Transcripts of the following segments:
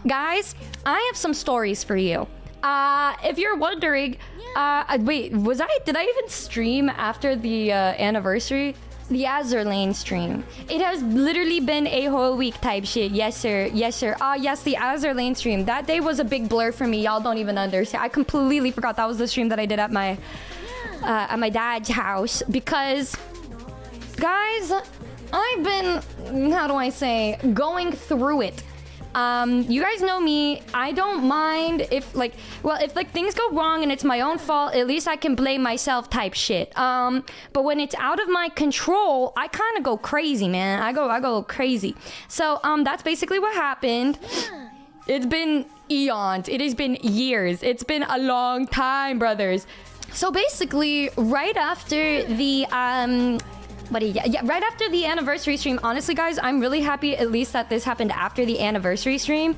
Guys, I have some stories for you. If you're wondering, wait, did I even stream after the anniversary? The Azerlane stream. It has literally been a whole week type shit. Yes, sir. Yes, sir. Yes, the Azerlane stream. That day was a big blur for me. Y'all don't even understand. I completely forgot that was the stream that I did at my dad's house because, guys, I've been, how do I say, going through it. You guys know me. I don't mind if things go wrong and it's my own fault, at least I can blame myself type shit. But when it's out of my control, I kind of go crazy, man. I go crazy. So, that's basically what happened. It's been eons. It has been years. It's been a long time, brothers. So basically, right after the, right after the anniversary stream, honestly, guys, I'm really happy at least that this happened after the anniversary stream.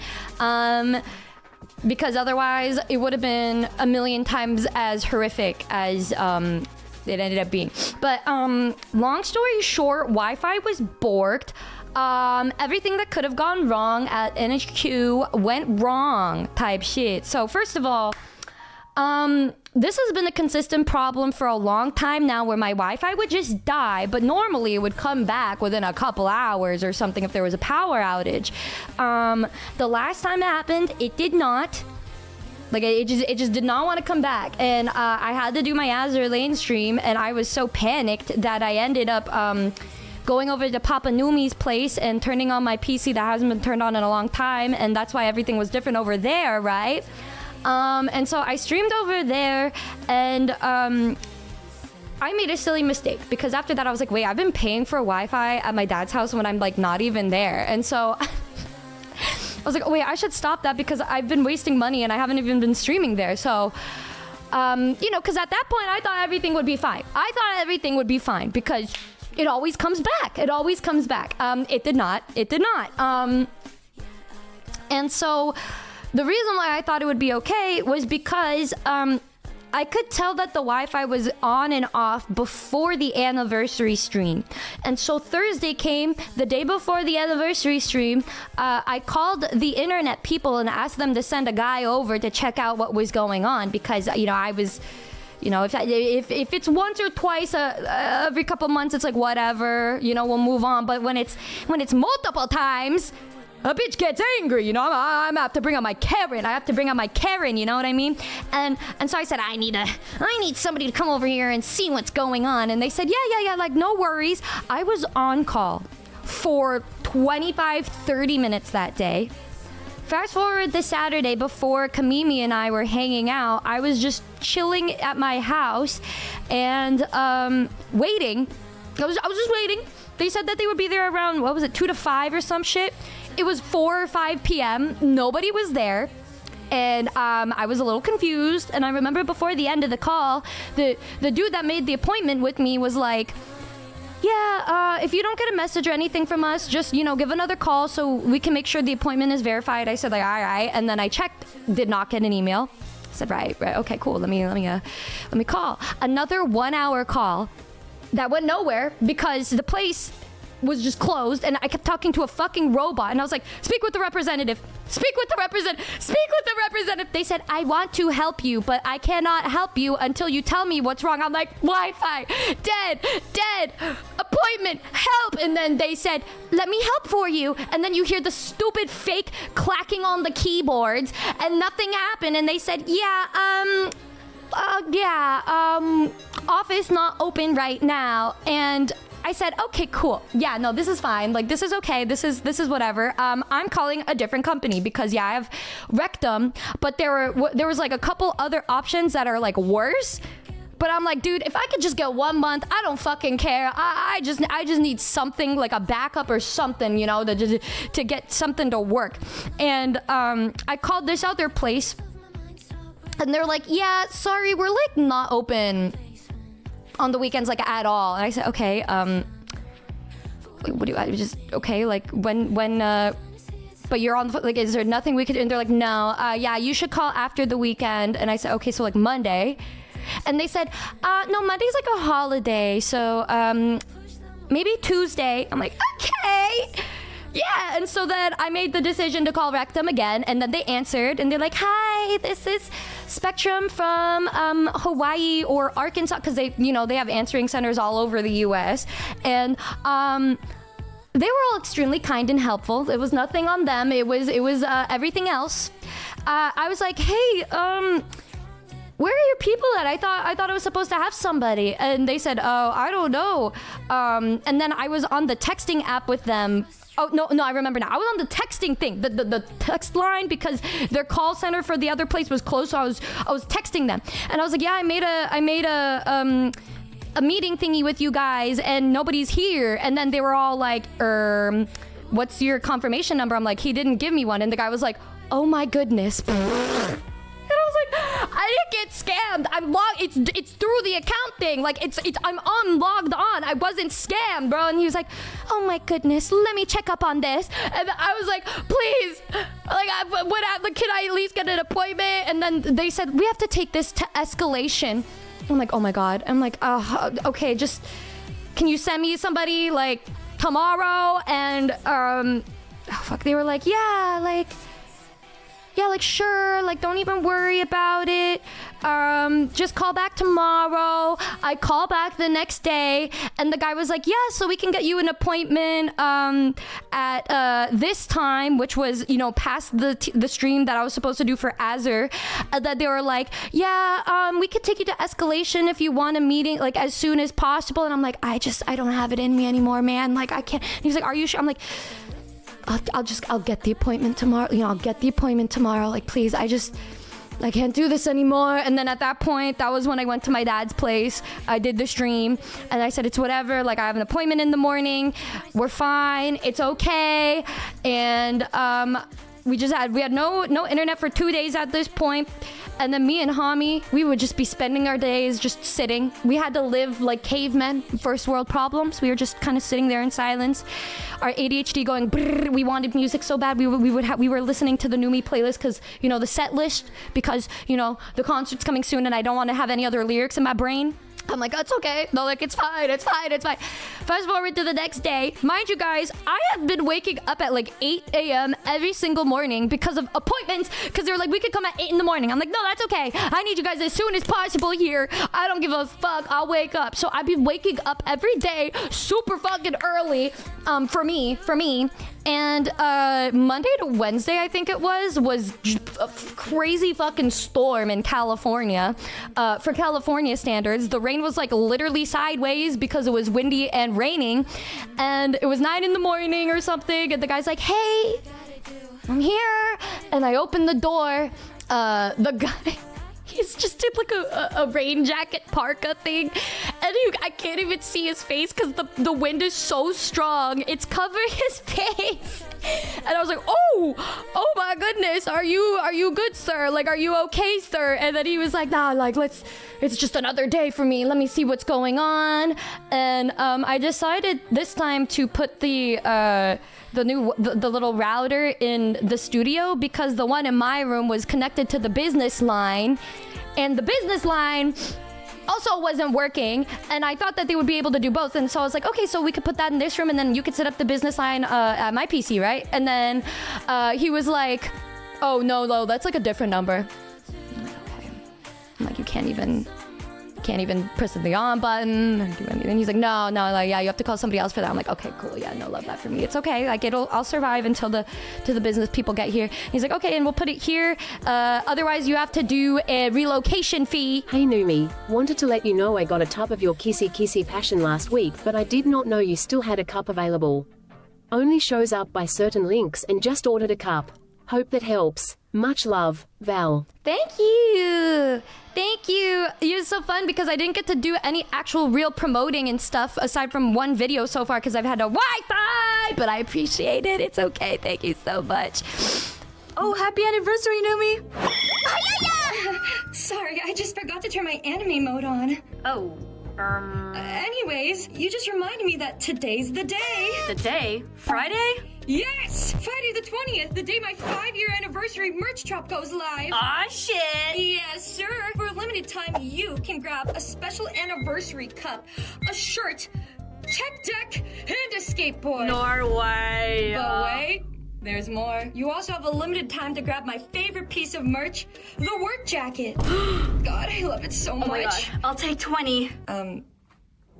Because otherwise, it would have been a million times as horrific as it ended up being. But long story short, Wi-Fi was borked. Everything that could have gone wrong at NHQ went wrong type shit. So first of all, this has been a consistent problem for a long time now where my Wi-Fi would just die, but normally it would come back within a couple hours or something if there was a power outage. The last time it happened, it did not. Like, it just did not want to come back. And I had to do my Azerlane stream, and I was so panicked that I ended up going over to Papa Numi's place and turning on my PC that hasn't been turned on in a long time, and that's why everything was different over there, right? And so I streamed over there, and I made a silly mistake because after that I was like, wait, I've been paying for Wi-Fi at my dad's house when I'm like not even there. And so I was like, oh, wait, I should stop that because I've been wasting money and I haven't even been streaming there. So, because at that point I thought everything would be fine. I thought everything would be fine because it always comes back. It always comes back. It did not. It did not. And so the reason why I thought it would be okay was because I could tell that the Wi-Fi was on and off before the anniversary stream. And so Thursday came, the day before the anniversary stream, I called the internet people and asked them to send a guy over to check out what was going on because, I was, if it's once or twice every couple months, it's like, whatever, we'll move on. But when it's multiple times, a bitch gets angry, I'm have to bring out my Karen. I have to bring out my Karen, you know what I mean? And so I said, I need somebody to come over here and see what's going on. And they said, yeah, like, no worries. I was on call for 25, 30 minutes that day. Fast forward the Saturday before Kamimi and I were hanging out, I was just chilling at my house and waiting. I was just waiting. They said that they would be there around, 2 to 5 or some shit. It was 4 or 5 p.m. Nobody was there. And I was a little confused. And I remember before the end of the call, the dude that made the appointment with me was like, yeah, if you don't get a message or anything from us, just, give another call so we can make sure the appointment is verified. I said, like, all right. And then I checked, did not get an email. I said, right, okay, cool. Let me call. Another 1 hour call that went nowhere because the place was just closed and I kept talking to a fucking robot and I was like, speak with the representative. They said, I want to help you, but I cannot help you until you tell me what's wrong. I'm like, Wi-Fi, dead, appointment, help. And then they said, let me help for you. And then you hear the stupid fake clacking on the keyboards and nothing happened. And they said, office not open right now. And I said, okay, cool. Yeah, no, this is fine. Like, this is okay. This is whatever. I'm calling a different company because, I have Rectum, but there was like a couple other options that are like worse. But I'm like, dude, if I could just get 1 month, I don't fucking care. I just need something like a backup or something, to get something to work. And I called this other place, and they're like, yeah, sorry, we're like not open on the weekends, like, at all. And I said, okay, what do I just, okay, like, when but you're on, like, is there nothing we could do? And they're like, no, yeah, you should call after the weekend. And I said, okay, so like Monday. And they said, no, Monday's like a holiday, so maybe Tuesday. I'm like, okay. Yeah, and so then I made the decision to call Rectum again, and then they answered, and they're like, "Hi, this is Spectrum from Hawaii or Arkansas," because they have answering centers all over the U.S. And they were all extremely kind and helpful. It was nothing on them. It was everything else. I was like, "Hey, where are your people at? I thought I was supposed to have somebody," and they said, "Oh, I don't know." And then I was on the texting app with them. Oh, no, I remember now. I was on the texting thing, the text line, because their call center for the other place was closed, so I was texting them. And I was like, "Yeah, I made a meeting thingy with you guys, and nobody's here." And then they were all like, "What's your confirmation number?" I'm like, "He didn't give me one." And the guy was like, "Oh my goodness." And I was like, "I didn't get scammed. I'm logged. It's through the account thing. Like I'm logged on. I wasn't scammed, bro." And he was like, "Oh my goodness, let me check up on this." And I was like, "Please, like, can I at least get an appointment?" And then they said, "We have to take this to escalation." I'm like, "Oh my god." I'm like, "Okay, just can you send me somebody like tomorrow?" And they were like, "Yeah, like sure, like don't even worry about it. Just call back tomorrow." I call back the next day, and the guy was like, "Yeah, so we can get you an appointment at this time," which was past the stream that I was supposed to do for Azure. That they were like, "Yeah, we could take you to Escalation if you want a meeting like as soon as possible." And I'm like, I don't have it in me anymore, man. Like I can't. And he's like, "Are you sure?" I'm like, I'll get the appointment tomorrow. I'll get the appointment tomorrow. Like, please, I can't do this anymore. And then at that point, that was when I went to my dad's place. I did the stream, and I said, "It's whatever. Like, I have an appointment in the morning. We're fine. It's okay." And we had no internet for 2 days at this point. And then me and Hami, we would just be spending our days just sitting. We had to live like cavemen, first world problems. We were just kind of sitting there in silence. Our ADHD going, brrr, we wanted music so bad. We were listening to the Numi playlist because, the set list, because, the concert's coming soon and I don't want to have any other lyrics in my brain. I'm like, "That's okay." No, like, it's fine. Fast forward to the next day. Mind you guys, I have been waking up at like 8 a.m. every single morning because of appointments, because they were like, "We could come at 8 in the morning." I'm like, "No, that's okay. I need you guys as soon as possible here. I don't give a fuck. I'll wake up." So I've been waking up every day super fucking early for me. And Monday to Wednesday, I think it was a crazy fucking storm in California. For California standards, the rain was like literally sideways because it was windy and raining. And it was 9 in the morning or something. And the guy's like, "Hey, I'm here." And I opened the door. The guy... He's just did like a rain jacket parka thing, and I can't even see his face because the wind is so strong. It's covering his face. And I was like, oh my goodness, are you good, sir? Like, are you okay, sir? And then he was like, "Nah, like, it's just another day for me. Let me see what's going on." And I decided this time to put the little router in the studio, because the one in my room was connected to the business line, and the business line also wasn't working, and I thought that they would be able to do both. And so I was like, "Okay, so we could put that in this room, and then you could set up the business line at my PC, right?" And then he was like, "Oh no, that's like a different number." I'm like, "Okay." I'm like, "You can't even press the on button or do anything." He's like, no, like, "Yeah, you have to call somebody else for that." I'm like, "Okay, cool, yeah, no, love that for me. It's okay, like I'll survive until the business people get here." He's like, "Okay, and we'll put it here. Otherwise, you have to do a relocation fee." Hey Numi, wanted to let you know I got a tub of your kissy passion last week, but I did not know you still had a cup available. Only shows up by certain links, and just ordered a cup. Hope that helps. Much love, Val. Thank you. It was so fun because I didn't get to do any actual real promoting and stuff aside from one video so far because I've had a Wi-Fi, but I appreciate it. It's okay. Thank you so much. Oh, happy anniversary, Numi. Sorry, I just forgot to turn my anime mode on. Oh, Anyways, you just reminded me that today's the day. The day? Friday? Yes! Friday the 20th, the day my 5-year anniversary merch drop goes live. Aw, shit! Yes, sir. For a limited time, you can grab a special anniversary cup, a shirt, tech deck, and a skateboard. Norway. But wait, there's more. You also have a limited time to grab my favorite piece of merch, the work jacket. God, I love it so much. Oh my god, I'll take 20.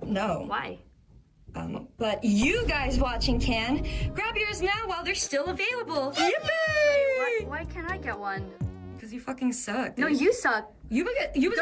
No. Why? But you guys watching can. Grab yours now while they're still available. Yippee! Why can't I get one? Because you fucking suck. No, you suck. You Girl,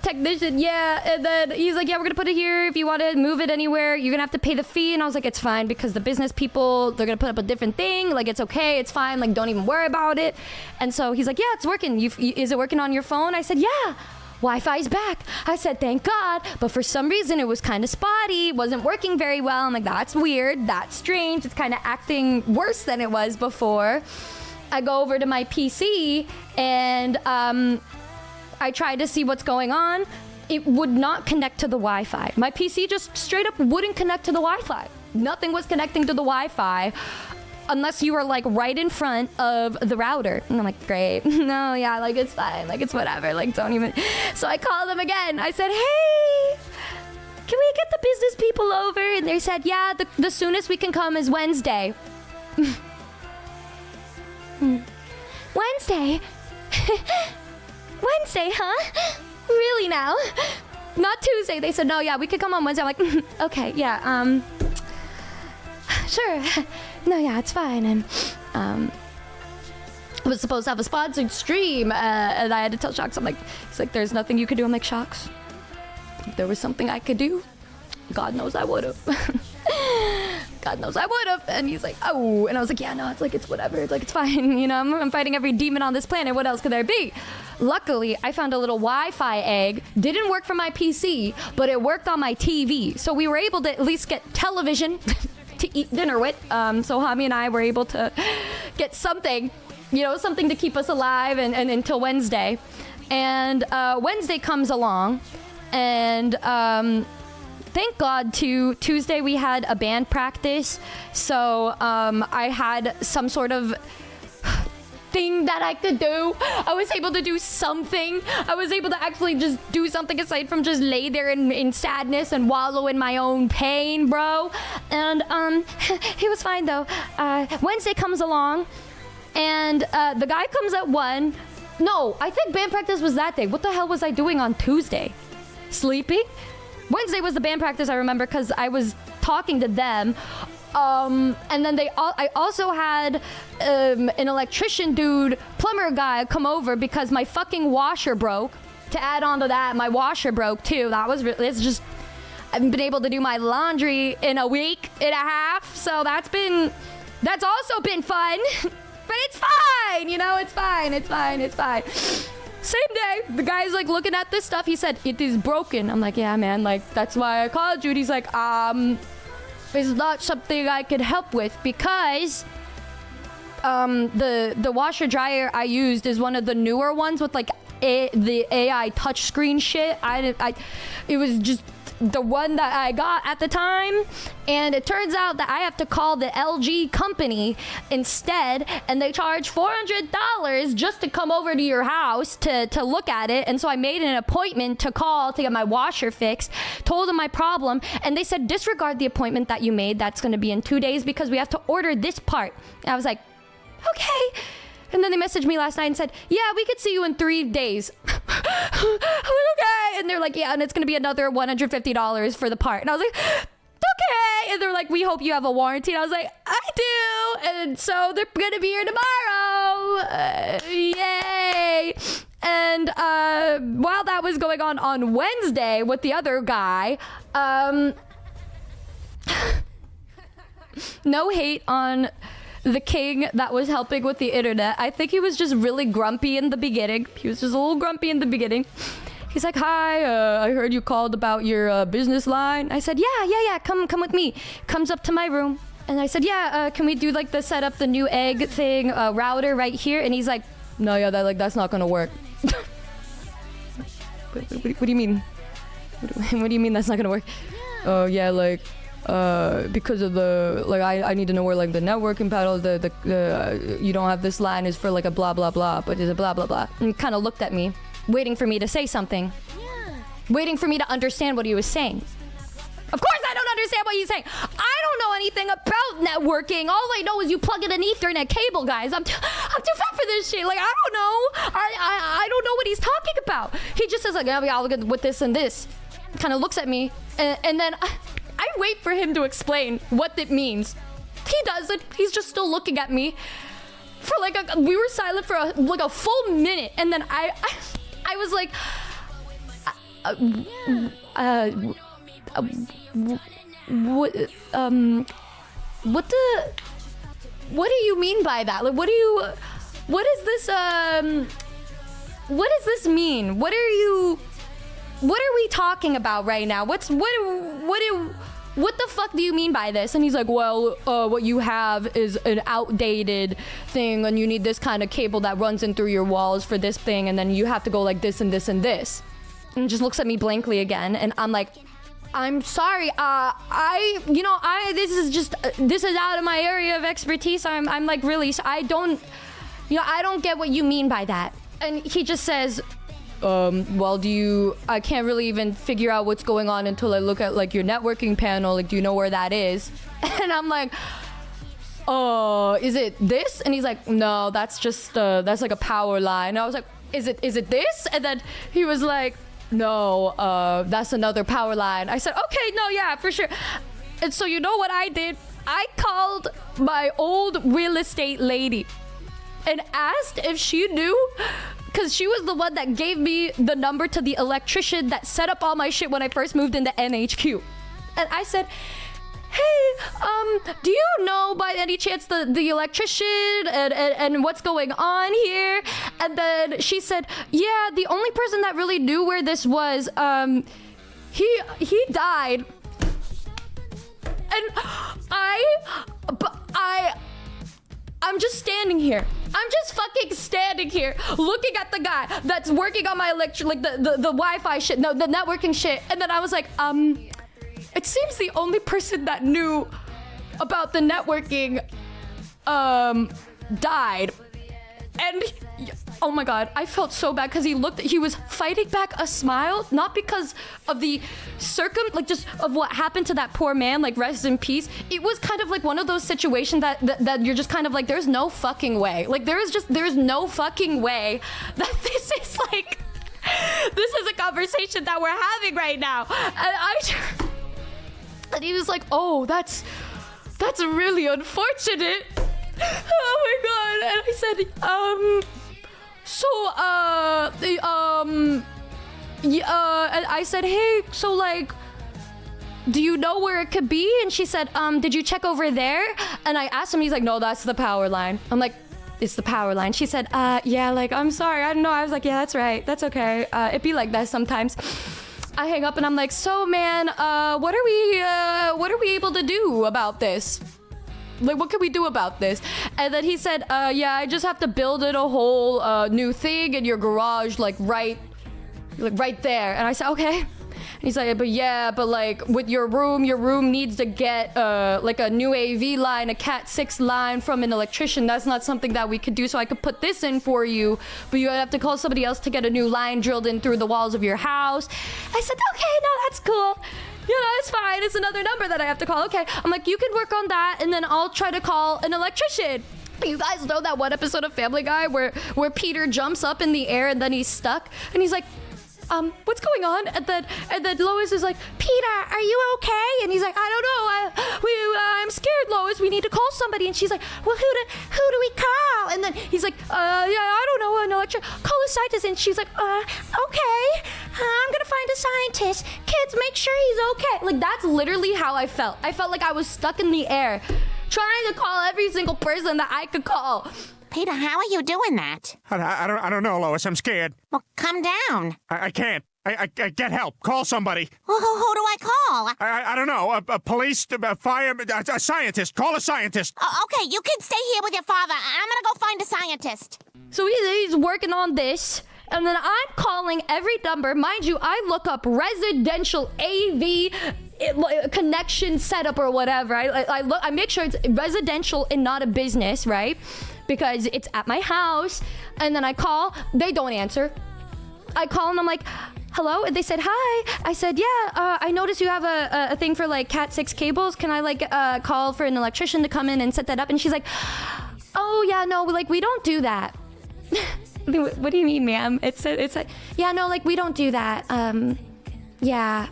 technician, yeah, and then he's like, yeah, we're gonna put it here. If you want to move it anywhere, you're gonna have to pay the fee. And I was like, it's fine, because the business people, they're gonna put up a different thing. Like, it's okay, it's fine, like, don't even worry about it. And so he's like, yeah, it's working. Is it working on your phone? I said, yeah, Wi-Fi's back. I said, thank God. But for some reason, it was kind of spotty, wasn't working very well. I'm like, that's weird, that's strange. It's kind of acting worse than it was before. I go over to my PC and I tried to see what's going on. It would not connect to the Wi-Fi. My PC just straight up wouldn't connect to the Wi-Fi. Nothing was connecting to the Wi-Fi unless you were like right in front of the router. And I'm like, great. No, yeah, like it's fine. Like it's whatever. Like don't even. So I called them again. I said, hey, can we get the business people over? And they said, yeah, the soonest we can come is Wednesday. Wednesday? Wednesday, huh? Really now? Not Tuesday. They said, no, yeah, we could come on Wednesday. I'm like, okay, yeah, sure. No, yeah, it's fine. And I was supposed to have a sponsored stream, and I had to tell Shox, I'm like, he's like, there's nothing you could do. I'm like, Shox, if there was something I could do, God knows I would have. God knows I would have. And he's like, oh. And I was like, yeah, no, it's like, it's whatever. It's like, it's fine. You know, I'm fighting every demon on this planet. What else could there be? Luckily, I found a little Wi-Fi egg. Didn't work for my PC, but it worked on my TV. So we were able to at least get television to eat dinner with. So Hami and I were able to get something, you know, something to keep us alive and until Wednesday. And Wednesday comes along, and thank God Tuesday we had a band practice. So I had some sort of thing that I could do. I was able to do something. I was able to actually just do something aside from just lay there in sadness and wallow in my own pain, bro. And it was fine though. Wednesday comes along, and the guy comes at 1. No, I think band practice was that day. What the hell was I doing on Tuesday? Sleeping? Wednesday was the band practice, I remember, because I was talking to them. And then I also had an electrician dude, plumber guy, come over because my fucking washer broke. To add on to that, my washer broke too. It's just, I haven't been able to do my laundry in a week and a half. So that's also been fun. But it's fine, you know, it's fine. Same day, the guy's like looking at this stuff. He said, it is broken. I'm like, yeah, man, like, that's why I called you. And he's like, it's not something I could help with because the washer dryer I used is one of the newer ones with like the AI touchscreen shit. It was just the one that I got at the time, and it turns out that I have to call the LG company instead, and they charge $400 just to come over to your house to look at it. And so I made an appointment to call to get my washer fixed, told them my problem, and they said disregard the appointment that you made. That's going to be in 2 days because we have to order this part. And I was like, okay. And then they messaged me last night and said, yeah, we could see you in 3 days. I'm like, okay. And they're like, yeah, and it's going to be another $150 for the part. And I was like, okay. And they're like, we hope you have a warranty. And I was like, I do. And so they're going to be here tomorrow. Yay. And while that was going on Wednesday with the other guy, no hate on the king that was helping with the internet. I think he was just really grumpy in the beginning. He was just a little grumpy in the beginning. He's like, hi, I heard you called about your business line. I said, yeah, come with me. Comes up to my room. And I said, yeah, can we do like the set up the new egg thing router right here? And he's like, no, yeah, that's not gonna work. What do you mean? What do you mean that's not gonna work? Oh, yeah, like, because of the, like, I need to know where like the networking panel, the you don't have this line is for like a blah blah blah, but it's a blah blah blah. And he kind of looked at me waiting for me to say something. Waiting for me to understand what he was saying. Of course I don't understand what he's saying. I don't know anything about networking. All I know is you plug in an Ethernet cable, guys. I'm too fat for this shit. Like, I don't know. I don't know what he's talking about. He just says like, yeah, I'll look at with this and this. Kind of looks at me, and then I wait for him to explain what it means. He doesn't. He's just still looking at me. For like we were silent for like a full minute, and then I was like, what do you mean by that? Like, what does this mean? What are we talking about right now? What the fuck do you mean by this? And he's like, well, what you have is an outdated thing, and you need this kind of cable that runs in through your walls for this thing, and then you have to go like this and this and this. And just looks at me blankly again, and I'm like, I'm sorry, this is out of my area of expertise. I'm like, really, I don't get what you mean by that. And he just says, well, I can't really even figure out what's going on until I look at like your networking panel. Like, do you know where that is? And I'm like, is it this? And he's like, no, that's just, that's like a power line. And I was like, is it this? And then he was like, no, that's another power line. I said, okay, no, yeah, for sure. And so you know what I did? I called my old real estate lady and asked if she knew, because she was the one that gave me the number to the electrician that set up all my shit when I first moved into NHQ. And I said, hey, do you know by any chance the electrician and what's going on here? And then she said, yeah, the only person that really knew where this was, he died. And I'm just standing here. I'm just fucking standing here looking at the guy that's working on my the Wi-Fi shit, no, the networking shit. And then I was like, it seems the only person that knew about the networking died. And oh my god, I felt so bad because he was fighting back a smile, not because of the just of what happened to that poor man, like rest in peace. It was kind of like one of those situations that you're just kind of like, there's no fucking way. Like there's no fucking way that this is a conversation that we're having right now. And he was like, oh, that's really unfortunate. Oh my god. And I said, and I said, hey, so like, do you know where it could be? And she said, did you check over there? And I asked him, he's like, no, that's the power line. I'm like, it's the power line. She said, yeah, like, I'm sorry, I don't know. I was like, yeah, that's right, that's okay. It be like that sometimes. I hang up and I'm like, so man, what are we able to do about this? Like, what can we do about this? And then he said, yeah, I just have to build it a whole new thing in your garage, like right there. And I said, okay. And he's like, but like with your room needs to get like a new AV line, a Cat 6 line from an electrician. That's not something that we could do. So I could put this in for you, but you have to call somebody else to get a new line drilled in through the walls of your house. I said, okay, no, that's cool. You know, it's fine. It's another number that I have to call. Okay. I'm like, you can work on that, and then I'll try to call an electrician. You guys know that one episode of Family Guy where Peter jumps up in the air and then he's stuck, and he's like, what's going on? And then Lois is like, Peter, are you okay? And he's like, I don't know. I'm scared, Lois. We need to call somebody. And she's like, well, who do we call? And then he's like, yeah, I don't know. An electric. Call a scientist. And she's like, okay. I'm gonna find a scientist. Kids, make sure he's okay. Like, that's literally how I felt. I felt like I was stuck in the air, trying to call every single person that I could call. Peter, how are you doing that? I don't know, Lois. I'm scared. Well, come down. I can't. I get help. Call somebody. Well, who do I call? I don't know. A police, a fire, a scientist. Call a scientist. Okay, you can stay here with your father. I'm gonna go find a scientist. So he's working on this, and then I'm calling every number. Mind you, I look up residential AV connection setup or whatever. I make sure it's residential and not a business, right? Because it's at my house. And then I call, they don't answer. I call and I'm like, hello? And they said, hi. I said, yeah, I noticed you have a thing for like Cat 6 cables. Can I like call for an electrician to come in and set that up? And she's like, oh yeah, no, like we don't do that. What do you mean, ma'am? It's like, yeah, no, like we don't do that. Yeah.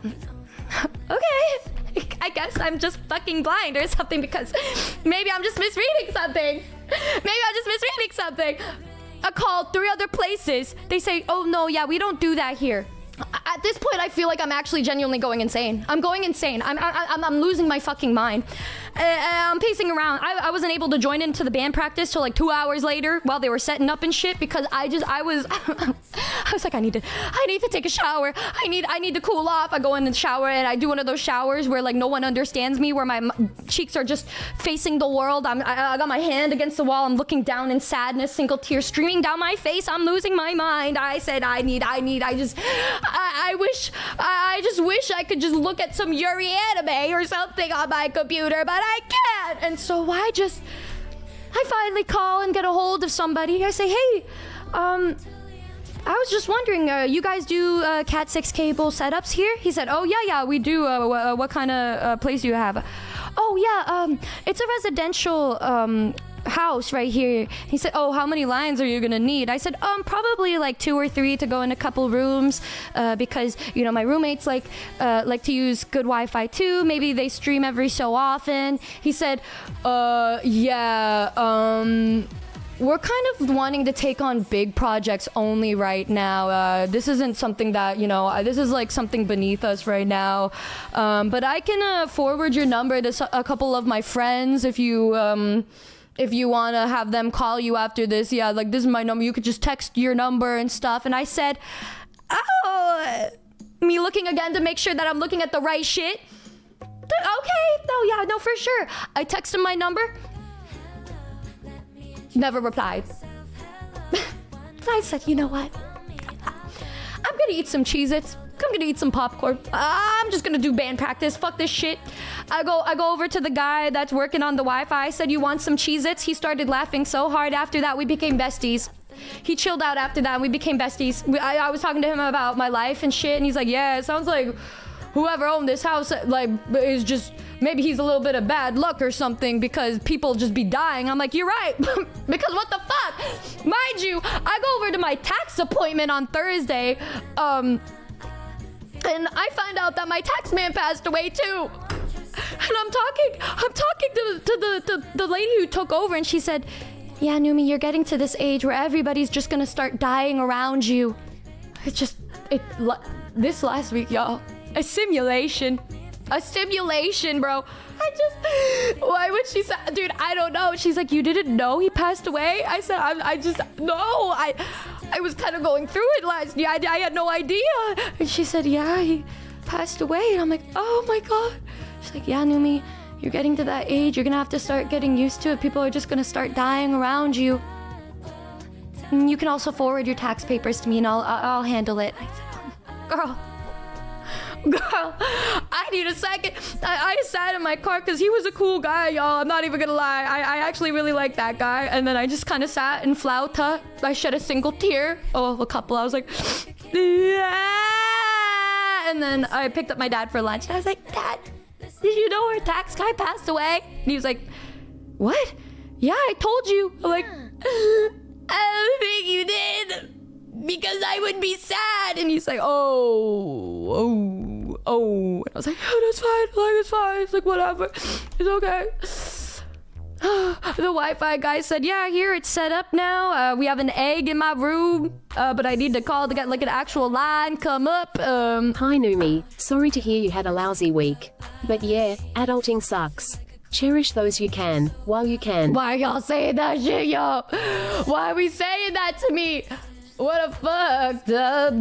Okay. I guess I'm just fucking blind or something, because maybe I'm just misreading something. I called 3 other places. They say, oh no, yeah, we don't do that here. At this point, I feel like I'm actually genuinely going insane. I'm going insane. I'm losing my fucking mind. I'm pacing around. I wasn't able to join into the band practice till like 2 hours later while they were setting up and shit, because I was like, I need to take a shower. I need to cool off. I go in the shower and I do one of those showers where like no one understands me, where my cheeks are just facing the world. I got my hand against the wall. I'm looking down in sadness, single tear streaming down my face. I'm losing my mind. I said, I just wish I could just look at some Yuri anime or something on my computer, but I can't. And so I finally call and get a hold of somebody. I say, hey, I was just wondering, you guys do Cat 6 cable setups here? He said, oh yeah, we do. What kind of place do you have? Oh yeah, it's a residential house right here. He said, oh, how many lines are you gonna need? I said, probably like 2 or 3 to go in a couple rooms, because you know my roommates like to use good Wi-Fi too. Maybe they stream every so often. He said, yeah, we're kind of wanting to take on big projects only right now. This isn't something that, you know, this is like something beneath us right now. But I can forward your number to a couple of my friends if you want to have them call you after this. Yeah, like this is my number. You could just text your number and stuff. And I said, oh, me looking again to make sure that I'm looking at the right shit. Okay, no, for sure. I text him my number. Never replied. I said, you know what? I'm gonna eat some Cheez-Its. I'm gonna eat some popcorn. I'm just gonna do band practice. Fuck this shit. I go over to the guy that's working on the Wi-Fi. I said, you want some Cheez-Its? He started laughing so hard. After that, we became besties. He chilled out after that and we became besties. I was talking to him about my life and shit, and he's like, yeah, it sounds like whoever owned this house like is just, maybe he's a little bit of bad luck or something, because people just be dying. I'm like, you're right. Because what the fuck? Mind you, I go over to my tax appointment on Thursday, and I find out that my tax man passed away too. And I'm talking to the lady who took over, and she said, yeah, Numi, you're getting to this age where everybody's just gonna start dying around you. This last week, y'all, a simulation, bro. Why would she say, dude, I don't know. She's like, you didn't know he passed away? I said, I was kind of going through it last year. I had no idea. And she said, yeah, he passed away. And I'm like, oh my God. She's like, yeah, Numi, you're getting to that age. You're gonna have to start getting used to it. People are just gonna start dying around you. And you can also forward your tax papers to me and I'll handle it. I said, Girl, I need a second. I sat in my car because he was a cool guy, y'all. I'm not even gonna lie. I actually really like that guy. And then I just kind of sat in flauta. I shed a single tear. Oh, a couple. I was like, yeah. And then I picked up my dad for lunch. And I was like, Dad, did you know our tax guy passed away? And he was like, what? Yeah, I told you. I'm like, I don't think you did, because I would be sad. And he's like, oh. And I was like, oh, that's fine. Like, it's fine. It's like, whatever. It's okay. The Wi-Fi guy said, yeah, here, it's set up now. We have an egg in my room, but I need to call to get like an actual line come up. Hi, Numi. Sorry to hear you had a lousy week. But yeah, adulting sucks. Cherish those you can, while you can. Why y'all saying that shit, yo? Why are we saying that to me? What a fucked up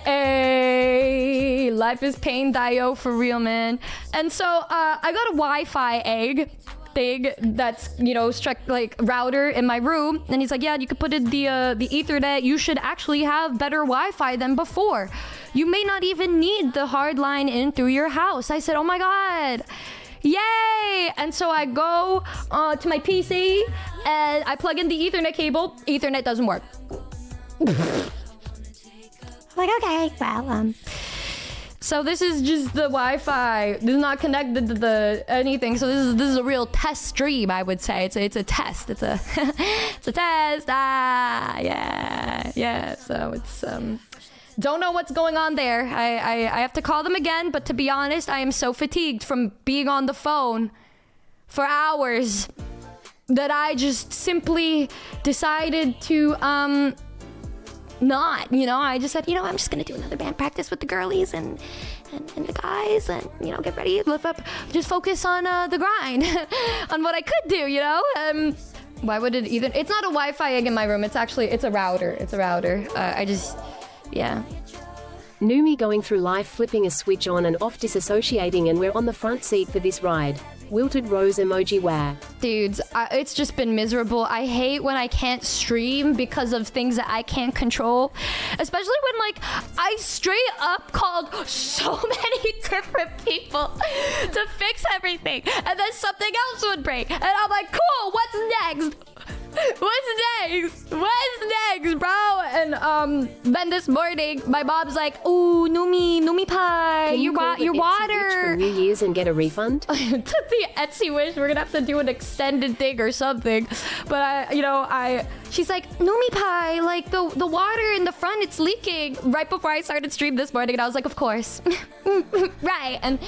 day. Life is pain, Dio, for real, man. And so I got a Wi-Fi egg thing that's, you know, struck like router in my room, and he's like, yeah, you could put in the Ethernet. You should actually have better Wi-Fi than before. You may not even need the hard line in through your house. I said, oh my God. Yay! And so I go to my PC and I plug in the Ethernet cable. Ethernet doesn't work. Like, okay, well, so this is just the Wi-Fi. This is not connected to the anything. So this is a real test stream, I would say. It's a test. It's a it's a test. Yeah. So it's don't know what's going on there. I have to call them again. But to be honest, I am so fatigued from being on the phone for hours that I just simply decided to not, I just said, I'm just gonna do another band practice with the girlies and the guys, and get ready, lift up, just focus on the grind, on what I could do, why would it even? It's not a Wi-Fi egg in my room. It's a router. Yeah. Numi going through life flipping a switch on and off, disassociating, and we're on the front seat for this ride. Wilted rose emoji where. Dudes, it's just been miserable. I hate when I can't stream because of things that I can't control. Especially when, I straight up called so many different people to fix everything. And then something else would break. And I'm like, cool, what's next? What's next, bro? And then this morning, my mom's like, "Ooh, Numi pie, your water." For New Year's and get a refund. The Etsy wish, we're gonna have to do an extended thing or something. But she's like, "Numi pie, like the water in the front, it's leaking." Right before I started stream this morning, and I was like, "Of course." Right. And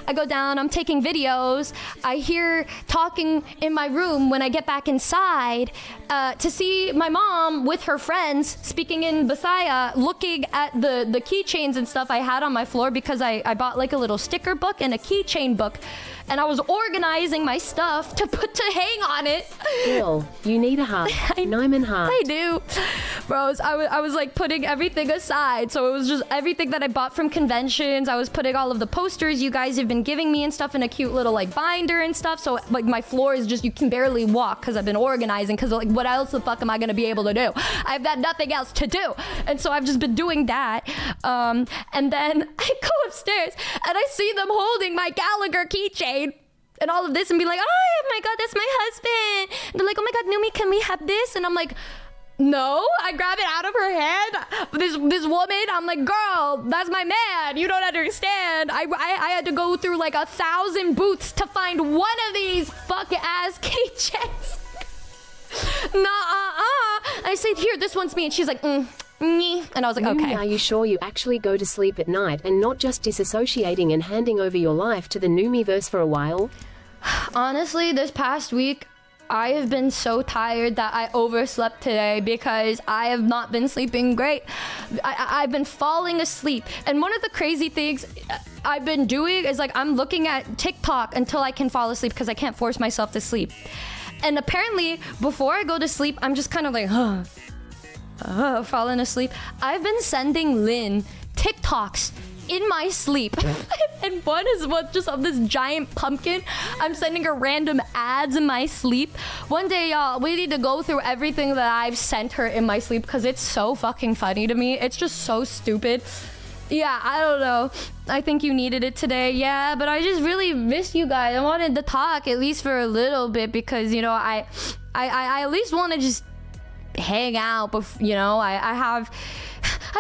I go down, I'm taking videos. I hear talking in my room when I get back inside to see my mom with her friends speaking in Bisaya, looking at the keychains and stuff I had on my floor because I bought a little sticker book and a keychain book. And I was organizing my stuff to hang on it. Bill, you need a hug. Nihmune hug. I do. Bros, I was putting everything aside. So it was just everything that I bought from conventions. I was putting all of the posters you guys have been giving me and stuff in a cute little binder and stuff. So my floor is just, you can barely walk because I've been organizing, because what else the fuck am I going to be able to do? I've got nothing else to do. And so I've just been doing that. And then I go upstairs and I see them holding my Gallagher keychain and all of this and be like, oh my God, that's my husband. And they're like, oh my God, Numi, can we have this? And I'm like, no. I grab it out of her hand. This woman, I'm like, girl, that's my man. You don't understand. I had to go through 1,000 booths to find one of these fuck ass keychains. I said, here, this one's me. And she's like, and I was like, okay. Are you sure you actually go to sleep at night and not just disassociating and handing over your life to the Numiverse for a while? Honestly, this past week, I have been so tired that I overslept today because I have not been sleeping great. I've been falling asleep. And one of the crazy things I've been doing is I'm looking at TikTok until I can fall asleep because I can't force myself to sleep. And apparently, before I go to sleep, I'm just kind of falling asleep. I've been sending Lynn TikToks in my sleep. And one is just of this giant pumpkin. I'm sending her random ads in my sleep. One day, y'all, we need to go through everything that I've sent her in my sleep because it's so fucking funny to me. It's just so stupid. Yeah, I don't know. I think you needed it today. Yeah, but I just really miss you guys. I wanted to talk at least for a little bit because, I at least want to just hang out. I've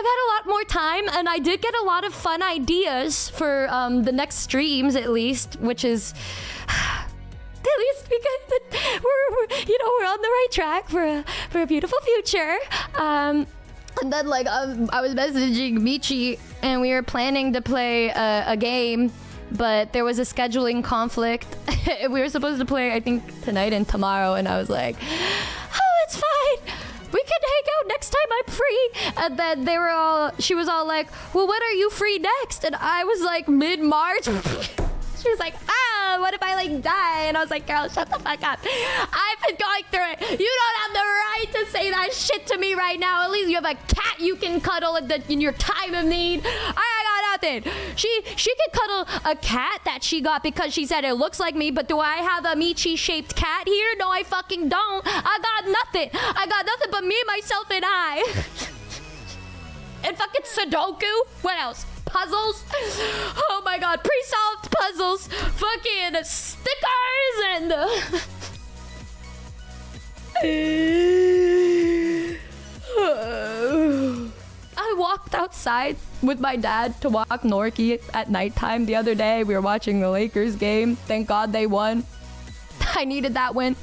had a lot more time, and I did get a lot of fun ideas for the next streams, at least, which is at least because we're on the right track for a beautiful future. And then I was messaging Michi, and we were planning to play a game, but there was a scheduling conflict. We were supposed to play, I think, tonight and tomorrow, and I was like, oh, it's fine. We can hang out next time I'm free. And then she was all like, well, when are you free next? And I was like, mid-March. She was like, what if I die? And I was like, girl, shut the fuck up. I've been going through it. You don't have the right to say that shit to me right now. At least you have a cat you can cuddle in your time of need. I got nothing. She can cuddle a cat that she got because she said it looks like me, but do I have a Michi-shaped cat here? No, I fucking don't. I got nothing. I got nothing but me, myself, and I. And fucking Sudoku. What else? Puzzles. Oh my God, pre-solved puzzles. Fucking stickers and I walk walked outside with my dad to walk Norky at nighttime the other day. We were watching the Lakers game. Thank God they won. I needed that win.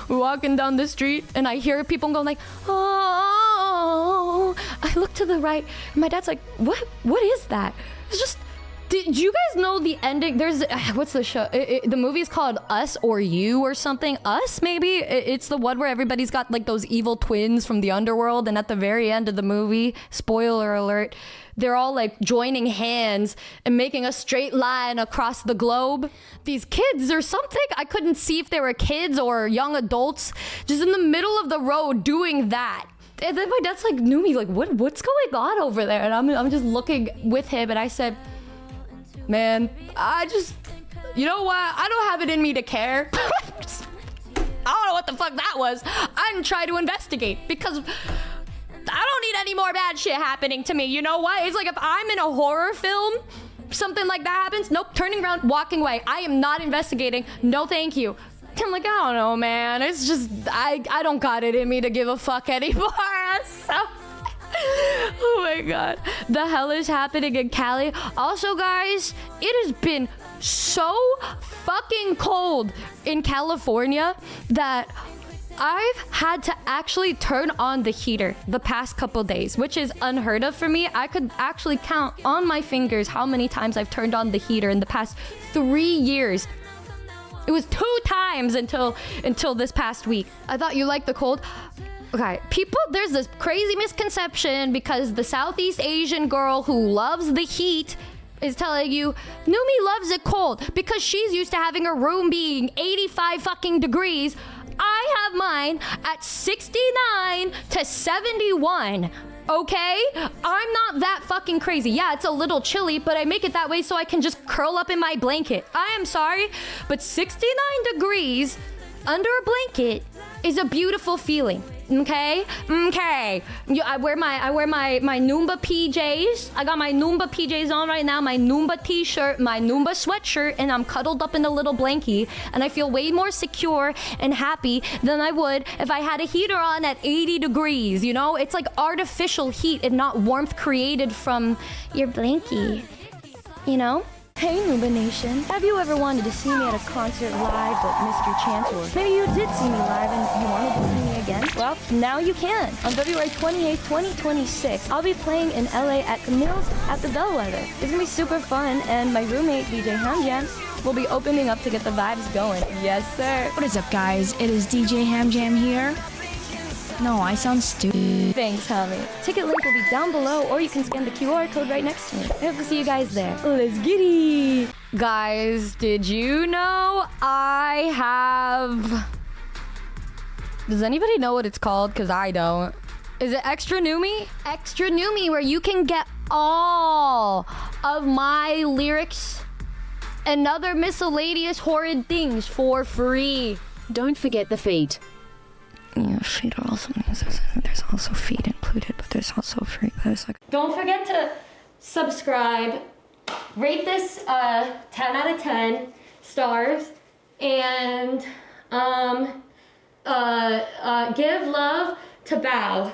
We're walking down the street and I hear people going like, oh. I look to the right and my dad's like, what is that? It's just, did you guys know the ending? There's, what's the show? The movie's called Us or You or something. Us, maybe? It's the one where everybody's got like those evil twins from the underworld, and at the very end of the movie, spoiler alert, they're all like joining hands and making a straight line across the globe. These kids or something, I couldn't see if they were kids or young adults, just in the middle of the road doing that. And then my dad's like, Numi, like, what's going on over there? And I'm just looking with him, and I said, man, you know what? I don't have it in me to care. I don't know what the fuck that was. I didn't try to investigate because I don't need any more bad shit happening to me. You know what? It's like if I'm in a horror film, something like that happens. Nope, turning around, walking away. I am not investigating. No, thank you. I'm like, I don't know, man. It's just, I don't got it in me to give a fuck anymore. So... oh my god, the hell is happening in Cali? Also, guys, it has been so fucking cold in California that I've had to actually turn on the heater the past couple days, which is unheard of for me. I could actually count on my fingers how many times I've turned on the heater in the past 3 years. It was 2 times until this past week. I thought you liked the cold. Okay, people, there's this crazy misconception because the Southeast Asian girl who loves the heat is telling you, Numi loves it cold because she's used to having her room being 85 fucking degrees. I have mine at 69 to 71. Okay? I'm not that fucking crazy. Yeah, it's a little chilly, but I make it that way so I can just curl up in my blanket. I am sorry, but 69 degrees under a blanket is a beautiful feeling. Okay. I wear my Noomba PJs. I got my Noomba PJs on right now, my Noomba t-shirt, my Noomba sweatshirt, and I'm cuddled up in a little blankie, and I feel way more secure and happy than I would if I had a heater on at 80 degrees. You know, it's like artificial heat and not warmth created from your blankie. You know? Hey Noomba Nation, have you ever wanted to see me at a concert live but missed your chance, or maybe you did see me live and you wanted to see me again? Well, now you can. On February 28th, 2026, I'll be playing in LA at Camille's at the Bellwether. It's gonna be super fun, and my roommate DJ Hamjam will be opening up to get the vibes going. Yes, sir. What is up, guys? It is DJ Hamjam here. No, I sound stupid. Thanks, homie. Ticket link will be down below, or you can scan the QR code right next to me. I hope to see you guys there. Let's get it! Guys, did you know I have... Does anybody know what it's called? Because I don't. Is it Extra Numi? Extra Numi, where you can get all of my lyrics and other miscellaneous horrid things for free. Don't forget the feet. Yeah, feet are also, there's also feet included, but there's also free. There's like, don't forget to subscribe, rate this 10 out of 10 stars, and give love to Bao.